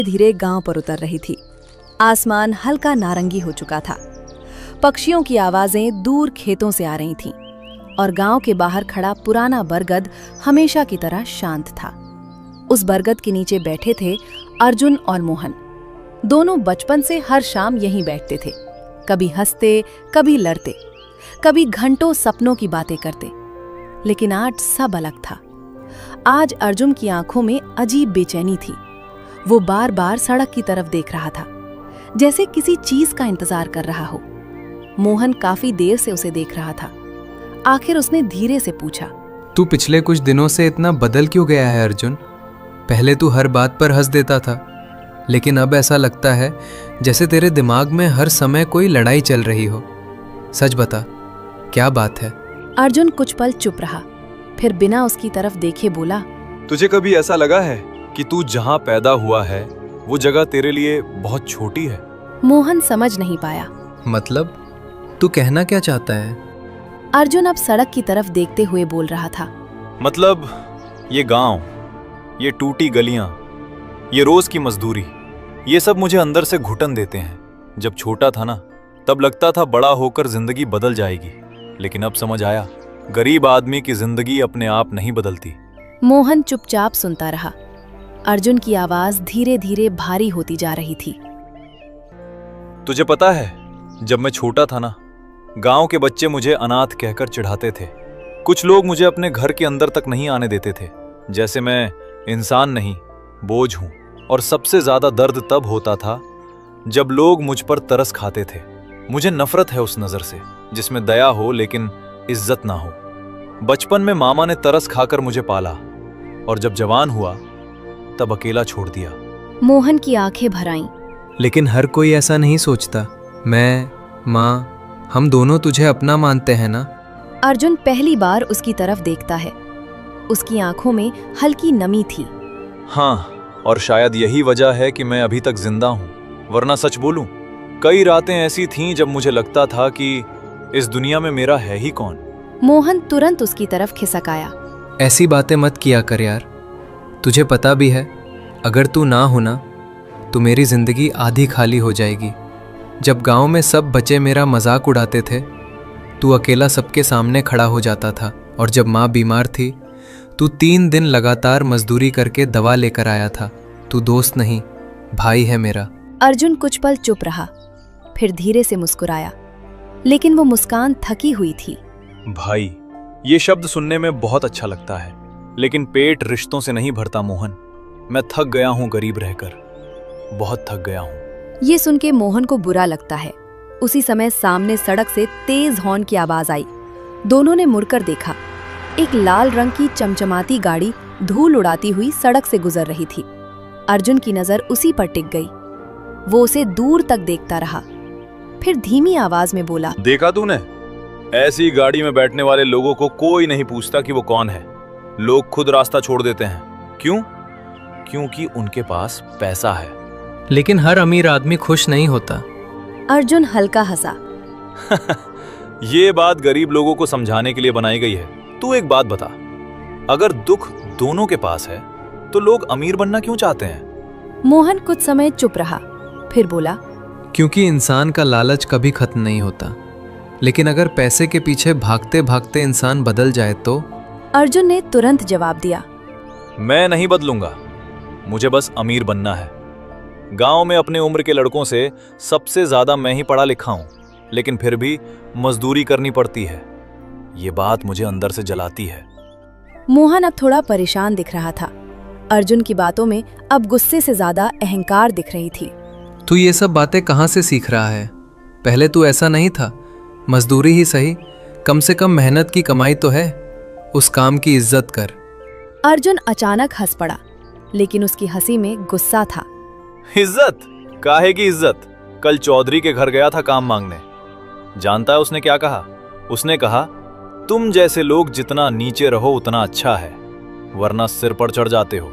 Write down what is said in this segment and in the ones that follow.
धीरे गांव पर उतर रही थी। आसमान हल्का नारंगी हो चुका था। पक्षियों की आवाजें दूर खेतों से आ रही थीं और गांव के बाहर खड़ा पुराना बरगद हमेशा की तरह शांत था। उस बरगद के नीचे बैठे थे अर्जुन और मोहन। दोनों बचपन से हर शाम यहीं बैठते थे, कभी हंसते, कभी लड़ते, कभी घंटों सपनों की बातें करते। लेकिन आज सब अलग था। आज अर्जुन की आंखों में अजीब बेचैनी थी। वो बार बार सड़क की तरफ देख रहा था, जैसे किसी चीज का इंतजार कर रहा हो। मोहन काफी देर से उसे देख रहा था। आखिर उसने धीरे से पूछा, तू पिछले कुछ दिनों से इतना बदल क्यों गया है अर्जुन? पहले तू हर बात पर हंस देता था, लेकिन अब ऐसा लगता है जैसे तेरे दिमाग में हर समय कोई लड़ाई चल रही हो। सच बता, क्या बात है? अर्जुन कुछ पल चुप रहा, फिर बिना उसकी तरफ देखे बोला, तुझे कभी ऐसा लगा है कि तू जहाँ पैदा हुआ है वो जगह तेरे लिए बहुत छोटी है? मोहन समझ नहीं पाया। मतलब तू कहना क्या चाहता है? अर्जुन अब सड़क की तरफ देखते हुए बोल रहा था, मतलब ये गांव, ये टूटी गलियां, ये रोज की मजदूरी, ये सब मुझे अंदर से घुटन देते हैं। जब छोटा था ना, तब लगता था बड़ा होकर जिंदगी बदल जाएगी, लेकिन अब समझ आया गरीब आदमी की जिंदगी अपने आप नहीं बदलती। मोहन चुपचाप सुनता रहा। अर्जुन की आवाज धीरे धीरे भारी होती जा रही थी। तुझे पता है, जब मैं छोटा था ना, गांव के बच्चे मुझे अनाथ कहकर चिढ़ाते थे। कुछ लोग मुझे अपने घर के अंदर तक नहीं आने देते थे, जैसे मैं इंसान नहीं, बोझ हूं। और सबसे ज्यादा दर्द तब होता था जब लोग मुझ पर तरस खाते थे। मुझे नफरत है उस नजर से जिसमें दया हो लेकिन इज्जत ना हो। बचपन में मामा ने तरस खाकर मुझे पाला, और जब जवान हुआ तब अकेला छोड़ दिया। मोहन की आंखें भर आईं। लेकिन हर कोई ऐसा नहीं सोचता। मैं, माँ, हम दोनों तुझे अपना मानते हैं ना? अर्जुन पहली बार उसकी तरफ देखता है। उसकी आंखों में हल्की नमी थी। हाँ, और शायद यही वजह है कि मैं अभी तक जिंदा हूं। वरना सच बोलूं, कई रातें ऐसी थीं जब मुझे लगता था कि इस दुनिया में मेरा है ही कौन। मोहन तुरंत उसकी तरफ खिसक आया। ऐसी बातें मत किया कर यार। तुझे पता भी है, अगर तू ना होना तो मेरी जिंदगी आधी खाली हो जाएगी। जब गांव में सब बच्चे मेरा मजाक उड़ाते थे, तू अकेला सबके सामने खड़ा हो जाता था। और जब माँ बीमार थी, तू 3 दिन लगातार मजदूरी करके दवा लेकर आया था। तू दोस्त नहीं, भाई है मेरा। अर्जुन कुछ पल चुप रहा, फिर धीरे से मुस्कुराया, लेकिन वो मुस्कान थकी हुई थी। भाई, ये शब्द सुनने में बहुत अच्छा लगता है, लेकिन पेट रिश्तों से नहीं भरता मोहन। मैं थक गया हूँ गरीब रहकर, बहुत थक गया हूँ। ये सुन के मोहन को बुरा लगता है। उसी समय सामने सड़क से तेज हॉर्न की आवाज आई। दोनों ने मुड़कर देखा। एक लाल रंग की चमचमाती गाड़ी धूल उड़ाती हुई सड़क से गुजर रही थी। अर्जुन की नजर उसी पर टिक गई। वो उसे दूर तक देखता रहा, फिर धीमी आवाज में बोला, देखा तूने? ऐसी गाड़ी में बैठने वाले लोगों को कोई नहीं पूछता कि वो कौन है। लोग खुद रास्ता छोड़ देते हैं। क्यों? क्योंकि उनके पास पैसा है। लेकिन हर अमीर आदमी खुश नहीं होता। अर्जुन हल्का हंसा। ये बात गरीब लोगों को समझाने के लिए बनाई गई है। तू एक बात बता, अगर दुख दोनों के पास है तो लोग अमीर बनना क्यों चाहते हैं? मोहन कुछ समय चुप रहा, फिर बोला, क्योंकि इंसान का लालच कभी खत्म नहीं होता। लेकिन अगर पैसे के पीछे भागते भागते इंसान बदल जाए तो? अर्जुन ने तुरंत जवाब दिया, मैं नहीं बदलूंगा, मुझे बस अमीर बनना है। गांव में अपने उम्र के लड़कों से सबसे ज्यादा मैं ही पढ़ा लिखा हूं, लेकिन फिर भी मजदूरी करनी पड़ती है। ये बात मुझे अंदर से जलाती है। मोहन अब थोड़ा परेशान दिख रहा था। अर्जुन की बातों में अब गुस्से से ज्यादा अहंकार दिख रही थी। तू ये सब बातें कहाँ से सीख रहा है? पहले तू ऐसा नहीं था। मजदूरी ही सही, कम से कम मेहनत की कमाई तो है। उस काम की इज्जत कर। अर्जुन अचानक हंस पड़ा, लेकिन उसकी हंसी में गुस्सा था। इज्जत? काहे की इज्जत? कल चौधरी के घर गया था काम मांगने। जानता है उसने क्या कहा? उसने कहा, तुम जैसे लोग जितना नीचे रहो उतना अच्छा है, वरना सिर पर चढ़ जाते हो।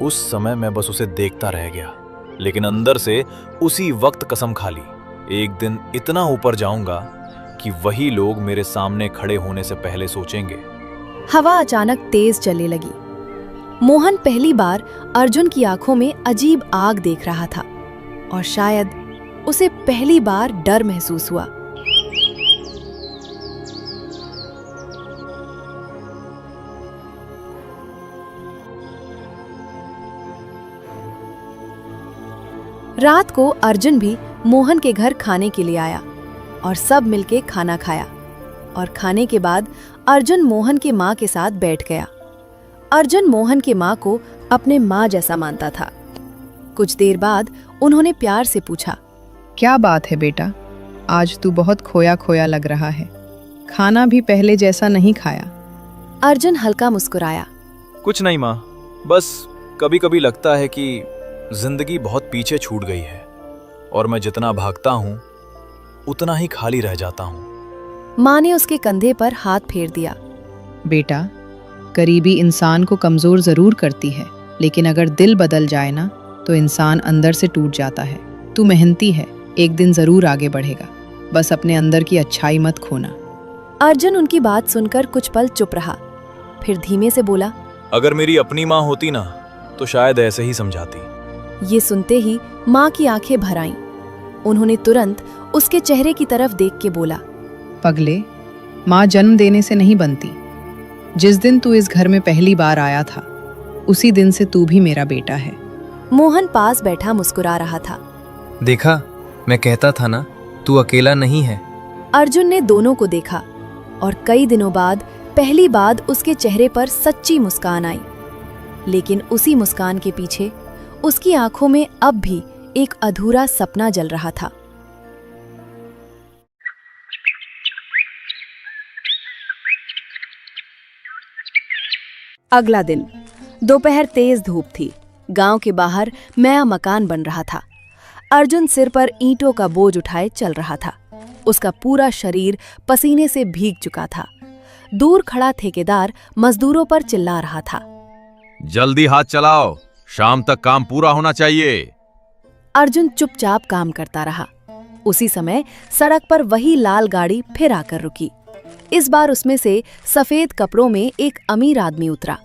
उस समय मैं बस उसे देखता रह गया, लेकिन अंदर से उसी वक्त कसम खा ली, एक दिन इतना ऊपर जाऊंगा कि वही लोग मेरे सामने खड़े होने से पहले सोचेंगे। हवा अचानक तेज चलने लगी। मोहन पहली बार अर्जुन की आंखों में अजीब आग देख रहा था और शायद उसे पहली बार डर महसूस हुआ। रात को अर्जुन भी मोहन के घर खाने के लिए आया और सब मिलके खाना खाया और खाने के बाद अर्जुन मोहन के माँ के साथ बैठ गया। अर्जुन मोहन के माँ को अपने माँ जैसा मानता था। कुछ देर बाद उन्होंने प्यार से पूछा, क्या बात है बेटा, आज तू बहुत खोया खोया लग रहा है, खाना भी पहले जैसा नहीं खाया। अर्जुन हल्का मुस्कुराया। कुछ नहीं माँ, बस कभी कभी लगता है कि जिंदगी बहुत पीछे छूट गई है और मैं जितना भागता हूँ उतना ही खाली रह जाता हूँ। माँ ने उसके कंधे पर हाथ फेर दिया। बेटा, गरीबी इंसान को कमज़ोर ज़रूर करती है, लेकिन अगर दिल बदल जाए ना तो इंसान अंदर से टूट जाता है। तू मेहनती है, एक दिन ज़रूर आगे बढ़ेगा, बस अपने अंदर की अच्छाई मत खोना। अर्जुन उनकी बात सुनकर कुछ पल चुप रहा, फिर धीमे से बोला, अगर मेरी अपनी माँ होती ना तो शायद ऐसे ही समझाती। ये सुनते ही माँ की आंखें भर आईं। उन्होंने तुरंत उसके चेहरे की तरफ देख के बोला, पगले, माँ जन्म देने से नहीं बनती। जिस दिन तू इस घर में पहली बार आया था उसी दिन से तू भी मेरा बेटा है। मोहन पास बैठा मुस्कुरा रहा था। देखा, मैं कहता था ना, तू अकेला नहीं है। अर्जुन ने दोनों को देखा और कई दिनों बाद पहली बार उसके चेहरे पर सच्ची मुस्कान आई। लेकिन उसी मुस्कान के पीछे उसकी आंखों में अब भी एक अधूरा सपना जल रहा था। अगला दिन दोपहर तेज धूप थी। गांव के बाहर नया मकान बन रहा था। अर्जुन सिर पर ईंटों का बोझ उठाए चल रहा था। उसका पूरा शरीर पसीने से भीग चुका था। दूर खड़ा ठेकेदार मजदूरों पर चिल्ला रहा था, जल्दी हाथ चलाओ, शाम तक काम पूरा होना चाहिए। अर्जुन चुपचाप काम करता रहा। उसी समय सड़क पर वही लाल गाड़ी फिर आकर रुकी। इस बार उसमें से सफेद कपड़ों में एक अमीर आदमी उतरा।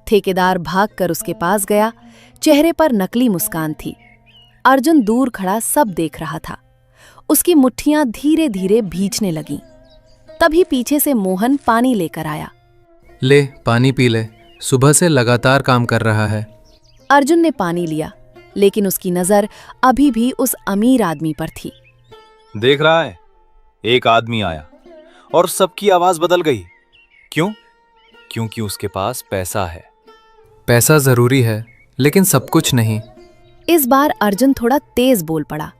ठेकेदार भागकर उसके पास गया। चेहरे पर नकली मुस्कान थी। अर्जुन दूर खड़ा सब देख रहा था। उसकी मुट्ठियां धीरे धीरे भींचने लगीं। तभी पीछे से मोहन पानी लेकर आया। ले, पानी पी ले, सुबह से लगातार काम कर रहा है। अर्जुन ने पानी लिया, लेकिन उसकी नजर अभी भी उस अमीर आदमी पर थी। देख रहा है, एक आदमी आया और सबकी आवाज बदल गई। क्यों? क्योंकि उसके पास पैसा है। पैसा जरूरी है, लेकिन सब कुछ नहीं। इस बार अर्जुन थोड़ा तेज बोल पड़ा।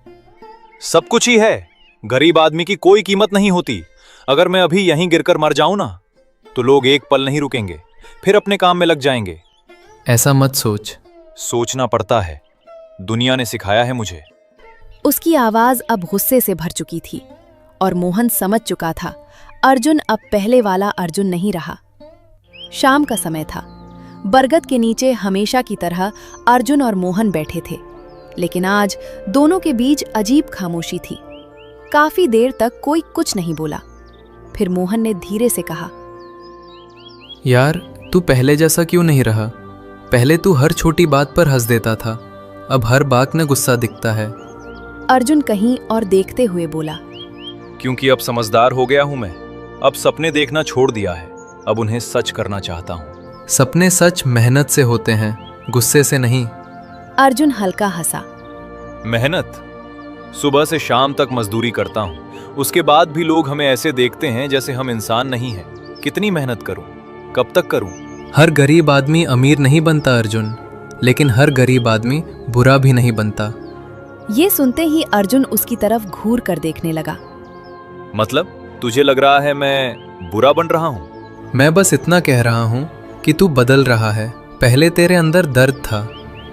सब कुछ ही है, गरीब आदमी की कोई कीमत नहीं होती। अगर मैं अभी यहीं गिरकर मर जाऊं ना तो लोग एक पल नहीं रुकेंगे, फिर अपने काम में लग जाएंगे। ऐसा मत सोच। सोचना पड़ता है, दुनिया ने सिखाया है मुझे। उसकी आवाज अब गुस्से से भर चुकी थी और मोहन समझ चुका था अर्जुन अब पहले वाला अर्जुन नहीं रहा। शाम का समय था। बरगद के नीचे हमेशा की तरह अर्जुन और मोहन बैठे थे, लेकिन आज दोनों के बीच अजीब खामोशी थी। काफी देर तक कोई कुछ नहीं बोला। फिर मोहन ने धीरे से कहा, यार, तू पहले जैसा क्यों नहीं रहा? पहले तू हर छोटी बात पर हंस देता था, अब हर बात में गुस्सा दिखता है। अर्जुन कहीं और देखते हुए बोला, क्योंकि अब समझदार हो गया हूं मैं। अब सपने देखना छोड़ दिया है, अब उन्हें सच करना चाहता हूं। सपने सच मेहनत से होते हैं, गुस्से से नहीं। अर्जुन हल्का हंसा। मेहनत? सुबह से शाम तक मजदूरी करता हूं, उसके बाद भी लोग हमें ऐसे देखते हैं जैसे हम इंसान नहीं हैं। कितनी मेहनत करूं? कब तक करूं? हर गरीब आदमी अमीर नहीं बनता अर्जुन, लेकिन हर गरीब आदमी बुरा भी नहीं बनता। ये सुनते ही अर्जुन उसकी तरफ घूर कर देखने लगा। मतलब तुझे लग रहा है मैं बुरा बन रहा हूं? मैं बस इतना कह रहा हूं कि तू बदल रहा है। पहले तेरे अंदर दर्द था,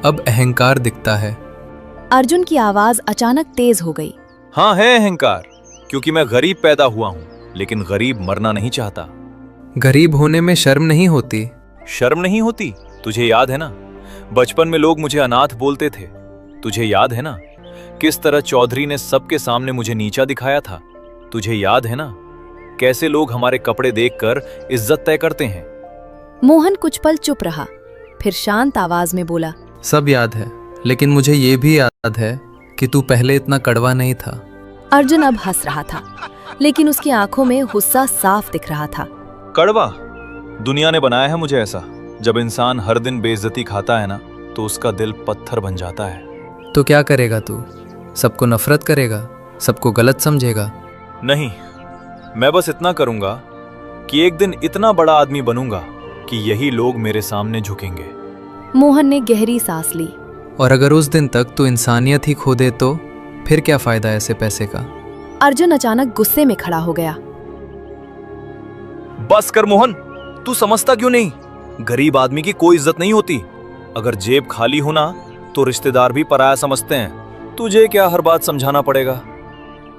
अब अहंकार दिखता है। अर्जुन की आवाज अचानक तेज हो गई। हाँ है अहंकार, क्योंकि मैं गरीब पैदा हुआ हूं, लेकिन गरीब मरना नहीं चाहता। गरीब होने में शर्म नहीं होती। शर्म नहीं होती? तुझे याद है ना, बचपन में लोग मुझे अनाथ बोलते थे। तुझे याद है ना किस तरह चौधरी ने सबके सामने मुझे नीचा दिखाया था? तुझे याद है ना कैसे लोग हमारे कपड़े देखकर इज्जत तय करते हैं? मोहन कुछ पल चुप रहा, फिर शांत आवाज में बोला, सब याद है, लेकिन मुझे ये भी याद है कि तू पहले इतना कड़वा नहीं था। अर्जुन अब हंस रहा था, लेकिन उसकी आंखों में गुस्सा साफ दिख रहा था। कड़वा? दुनिया ने बनाया है मुझे ऐसा। जब इंसान हर दिन बेइज्जती खाता है ना, तो उसका दिल पत्थर बन जाता है। तो क्या करेगा तू? सबको नफरत करेगा? सबको गलत समझेगा? नहीं, मैं बस इतना करूंगा कि एक दिन इतना बड़ा आदमी बनूंगा कि यही लोग मेरे सामने झुकेंगे। मोहन ने गहरी सांस ली। और अगर उस दिन तक तू इंसानियत ही खो दे तो फिर क्या फायदा ऐसे पैसे का? अर्जुन अचानक गुस्से में खड़ा हो गया। बस कर मोहन, तू समझता क्यों नहीं? गरीब आदमी की कोई इज्जत नहीं होती। अगर जेब खाली हो ना, तो रिश्तेदार भी पराया समझते हैं। तुझे क्या हर बात समझाना पड़ेगा?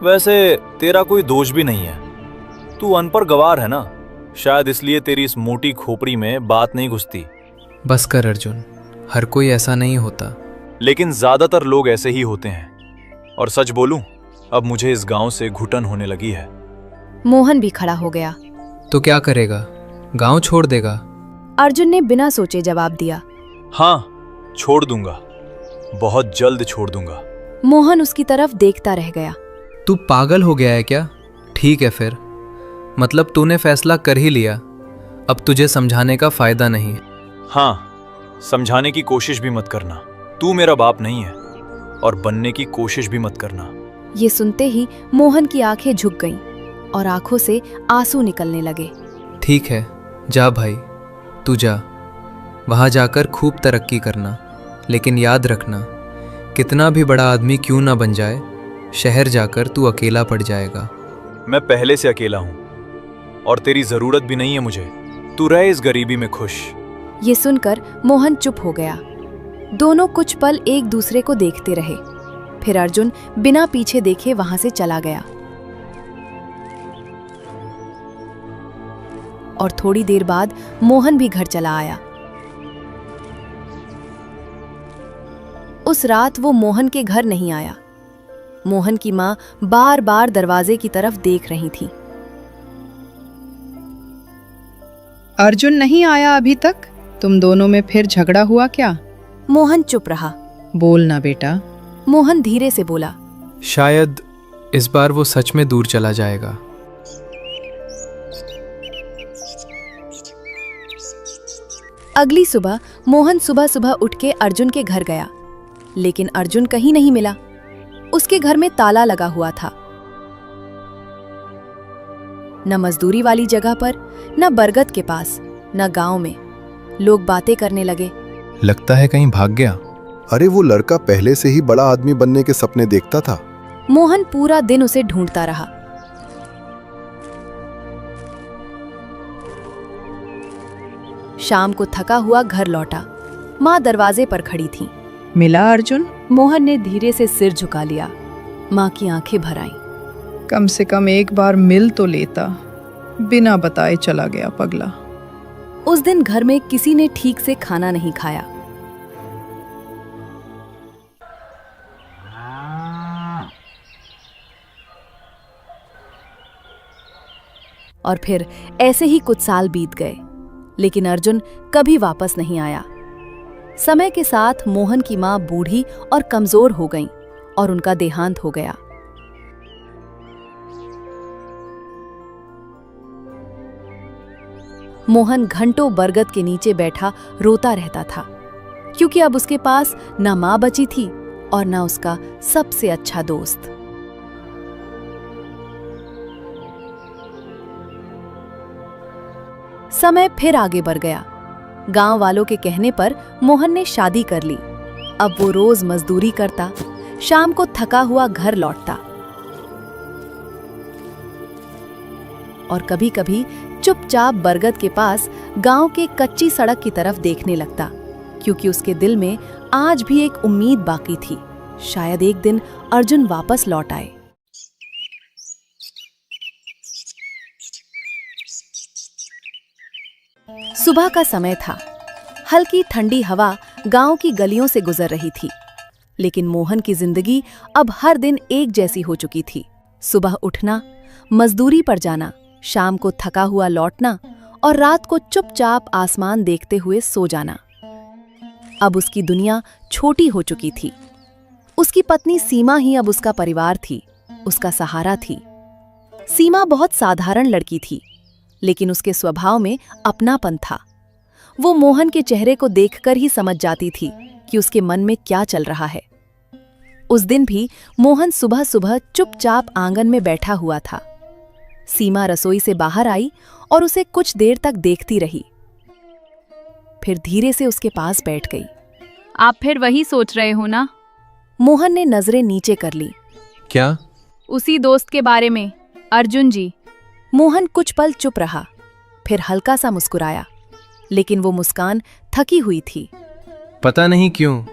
वैसे तेरा कोई दोष भी नहीं है। तू अनपढ़ गवार है ना, शायद इसलिए तेरी इस मोटी खोपड़ी में बात नहीं घुसती। बस कर अर्जुन, हर कोई ऐसा नहीं होता। लेकिन ज्यादातर लोग ऐसे ही होते हैं। और सच बोलूं, अब मुझे इस गांव से घुटन होने लगी है। मोहन भी खड़ा हो गया। तो क्या करेगा? गांव छोड़ देगा? अर्जुन ने बिना सोचे जवाब दिया। हाँ, छोड़ दूंगा, बहुत जल्द छोड़ दूंगा। मोहन उसकी तरफ देखता रह गया। तू पागल हो गया है क्या? ठीक है फिर, मतलब तूने फैसला कर ही लिया। अब तुझे समझाने का फायदा नहीं। हाँ, समझाने की कोशिश भी मत करना। तू मेरा बाप नहीं है, और बनने की कोशिश भी मत करना। ये सुनते ही मोहन की आंखें झुक गईं और आंखों से आंसू निकलने लगे। ठीक है, जा भाई, तू जा। वहां जाकर खूब तरक्की करना, लेकिन याद रखना, कितना भी बड़ा आदमी क्यों ना बन जाए, शहर जाकर तू अकेला पड़ जाएगा। मैं पहले से अकेला हूं, और तेरी जरूरत भी नहीं है मुझे। तू रहे इस गरीबी में खुश। ये सुनकर मोहन चुप हो गया। दोनों कुछ पल एक दूसरे को देखते रहे। फिर अर्जुन बिना पीछे देखे वहां से चला गया। और थोड़ी देर बाद मोहन भी घर चला आया। उस रात वो मोहन के घर नहीं आया। मोहन की मां बार बार दरवाजे की तरफ देख रही थी। अर्जुन नहीं आया अभी तक? तुम दोनों में फिर झगड़ा हुआ क्या? मोहन चुप रहा। बोल ना बेटा। मोहन धीरे से बोला, शायद इस बार वो सच में दूर चला जाएगा। अगली सुबह मोहन सुबह सुबह उठ के अर्जुन के घर गया, लेकिन अर्जुन कहीं नहीं मिला। उसके घर में ताला लगा हुआ था। न मजदूरी वाली जगह पर, न बरगद के पास, न गांव में। लोग बातें करने लगे। लगता है कहीं भाग गया। अरे वो लड़का पहले से ही बड़ा आदमी बनने के सपने देखता था। मोहन पूरा दिन उसे ढूंढता रहा। शाम को थका हुआ घर लौटा। माँ दरवाजे पर खड़ी थी। मिला अर्जुन? मोहन ने धीरे से सिर झुका लिया। माँ की आंखें भर आईं। कम से कम एक बार मिल तो लेता। बिना बताए चला गया पगला। उस दिन घर में किसी ने ठीक से खाना नहीं खाया। और फिर ऐसे ही कुछ साल बीत गए, लेकिन अर्जुन कभी वापस नहीं आया। समय के साथ मोहन की मां बूढ़ी और कमजोर हो गईं और उनका देहांत हो गया। मोहन घंटों बरगद के नीचे बैठा रोता रहता था, क्योंकि अब उसके पास न मां बची थी और न उसका सबसे अच्छा दोस्त। समय फिर आगे बढ़ गया। गांव वालों के कहने पर मोहन ने शादी कर ली। अब वो रोज मजदूरी करता, शाम को थका हुआ घर लौटता और कभी-कभी चुपचाप बरगद के पास गांव के कच्ची सड़क की तरफ देखने लगता, क्योंकि उसके दिल में आज भी एक उम्मीद बाकी थी। शायद एक दिन अर्जुन वापस लौट आए। सुबह का समय था। हल्की ठंडी हवा गांव की गलियों से गुजर रही थी, लेकिन मोहन की जिंदगी अब हर दिन एक जैसी हो चुकी थी। सुबह उठना, मजदूरी पर जाना, शाम को थका हुआ लौटना और रात को चुपचाप आसमान देखते हुए सो जाना। अब उसकी दुनिया छोटी हो चुकी थी। उसकी पत्नी सीमा ही अब उसका परिवार थी, उसका सहारा थी। सीमा बहुत साधारण लड़की थी, लेकिन उसके स्वभाव में अपनापन था। वो मोहन के चेहरे को देखकर ही समझ जाती थी कि उसके मन में क्या चल रहा है। उस दिन भी मोहन सुबह सुबह चुपचाप आंगन में बैठा हुआ था। सीमा रसोई से बाहर आई और उसे कुछ देर तक देखती रही, फिर धीरे से उसके पास बैठ गई। आप फिर वही सोच रहे हो ना? मोहन ने नजरें नीचे कर ली। क्या? उसी दोस्त के बारे में, अर्जुन जी। मोहन कुछ पल चुप रहा, फिर हल्का सा मुस्कुराया, लेकिन वो मुस्कान थकी हुई थी। पता नहीं क्यों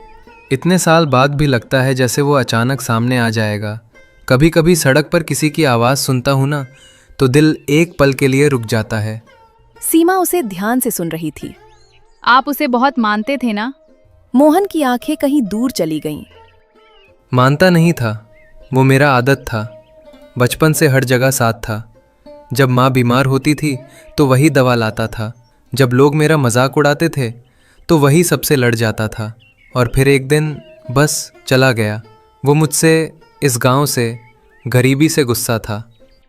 इतने साल बाद भी लगता है जैसे वो अचानक सामने आ जाएगा। कभी कभी सड़क पर किसी की आवाज़ सुनता हूं ना, तो दिल एक पल के लिए रुक जाता है। सीमा उसे ध्यान से सुन रही थी। आप उसे बहुत मानते थे ना? मोहन की आंखें कहीं दूर चली गईं। मानता नहीं था, वो मेरा आदत था। बचपन से हर जगह साथ था। जब माँ बीमार होती थी तो वही दवा लाता था। जब लोग मेरा मजाक उड़ाते थे तो वही सबसे लड़ जाता था। और फिर एक दिन बस चला गया। वो मुझसे, इस गांव से, गरीबी से गुस्सा था।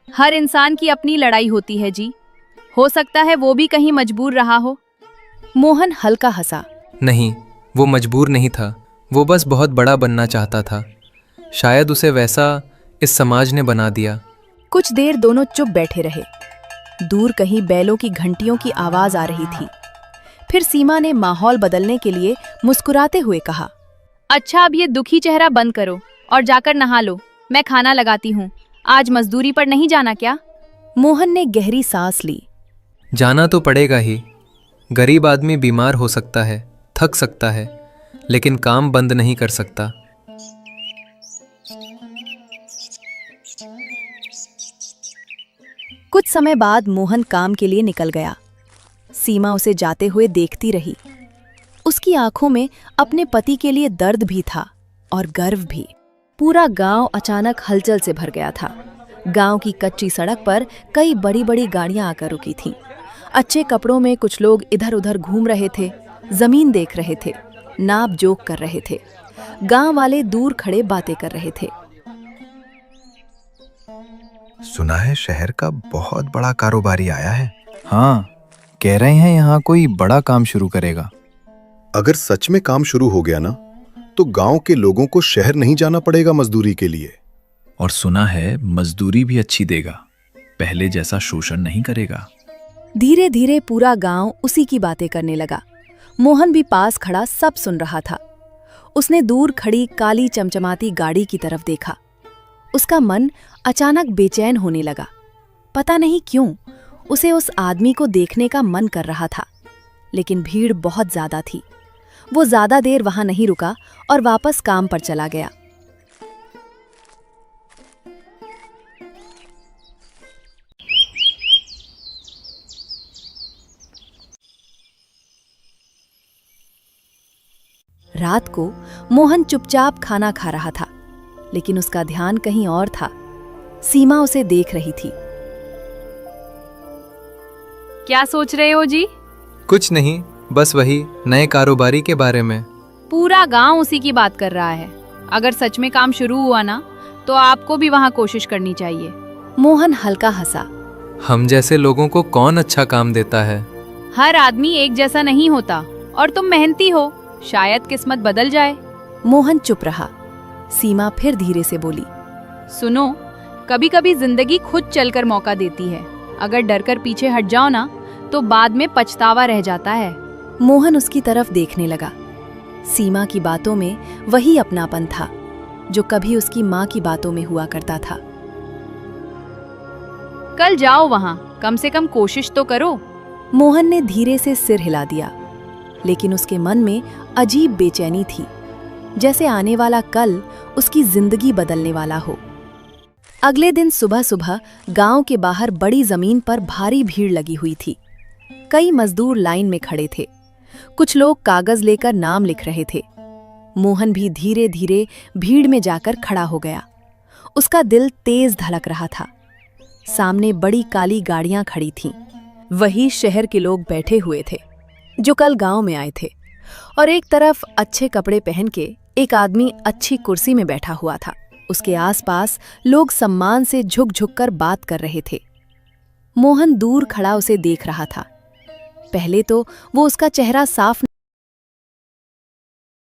हर इंसान की अपनी लड़ाई होती है जी। हो सकता है वो भी कहीं मजबूर रहा हो। मोहन हल्का हंसा। नहीं, वो मजबूर नहीं था। वो बस बहुत बड़ा बनना चाहता था। शायद उसे वैसा इस समाज ने बना दिया। कुछ देर दोनों चुप बैठे रहे। दूर कहीं बैलों की घंटियों की आवाज आ रही थी। फिर सीमा ने माहौल बदलने के लिए मुस्कुराते हुए कहा, अच्छा, अब ये दुखी चेहरा बंद करो और जाकर नहा लो। मैं खाना लगाती हूँ। आज मजदूरी पर नहीं जाना क्या? मोहन ने गहरी सांस ली। जाना तो पड़ेगा ही। गरीब आदमी बीमार हो सकता है, थक सकता है, लेकिन काम बंद नहीं कर सकता। कुछ समय बाद मोहन काम के लिए निकल गया। सीमा उसे जाते हुए देखती रही। उसकी आंखों में अपने पति के लिए दर्द भी था और गर्व भी। पूरा गांव अचानक हलचल से भर गया था। गांव की कच्ची सड़क पर कई बड़ी बड़ी गाड़ियां आकर रुकी थीं। अच्छे कपड़ों में कुछ लोग इधर उधर घूम रहे थे, जमीन देख रहे थे, नाप जोक कर रहे थे। गांव वाले दूर खड़े बातें कर रहे थे। सुना है शहर का बहुत बड़ा कारोबारी आया है। हाँ, कह रहे हैं यहाँ कोई बड़ा काम शुरू करेगा। अगर सच में काम शुरू हो गया ना, तो गांव के लोगों को शहर नहीं जाना पड़ेगा मजदूरी के लिए। और सुना है मजदूरी भी अच्छी देगा, पहले जैसा शोषण नहीं करेगा। धीरे धीरे पूरा गांव उसी की बातें करने लगा। मोहन भी पास खड़ा सब सुन रहा था। उसने दूर खड़ी काली चमचमाती गाड़ी की तरफ देखा। उसका मन अचानक बेचैन होने लगा। पता नहीं क्यों उसे उस आदमी को देखने का मन कर रहा था, लेकिन भीड़ बहुत ज्यादा थी। वो ज्यादा देर वहां नहीं रुका और वापस काम पर चला गया। रात को मोहन चुपचाप खाना खा रहा था, लेकिन उसका ध्यान कहीं और था। सीमा उसे देख रही थी। क्या सोच रहे हो जी? कुछ नहीं, बस वही नए कारोबारी के बारे में। पूरा गांव उसी की बात कर रहा है। अगर सच में काम शुरू हुआ ना, तो आपको भी वहां कोशिश करनी चाहिए। मोहन हल्का हंसा। हम जैसे लोगों को कौन अच्छा काम देता है? हर आदमी एक जैसा नहीं होता, और तुम मेहनती हो, शायद किस्मत बदल जाए। मोहन चुप रहा। सीमा फिर धीरे से बोली, सुनो, कभी कभी जिंदगी खुद चलकर मौका देती है। अगर डरकर पीछे हट जाओ ना, तो बाद में पछतावा रह जाता है। मोहन उसकी तरफ देखने लगा। सीमा की बातों में वही अपनापन था जो कभी उसकी माँ की बातों में हुआ करता था। कल जाओ वहां, कम से कम कोशिश तो करो। मोहन ने धीरे से सिर हिला दिया, लेकिन उसके मन में अजीब बेचैनी थी, जैसे आने वाला कल उसकी जिंदगी बदलने वाला हो। अगले दिन सुबह सुबह गांव के बाहर बड़ी जमीन पर भारी भीड़ लगी हुई थी। कई मजदूर लाइन में खड़े थे। कुछ लोग कागज लेकर नाम लिख रहे थे। मोहन भी धीरे धीरे भीड़ में जाकर खड़ा हो गया। उसका दिल तेज धड़क रहा था। सामने बड़ी काली गाड़ियां खड़ी थीं। वही शहर के लोग बैठे हुए थे जो कल गांव में आए थे। और एक तरफ अच्छे कपड़े पहन के एक आदमी अच्छी कुर्सी में बैठा हुआ था। उसके आसपास लोग सम्मान से झुक झुक कर बात कर रहे थे। मोहन दूर खड़ा उसे देख रहा था। पहले तो वो उसका चेहरा साफ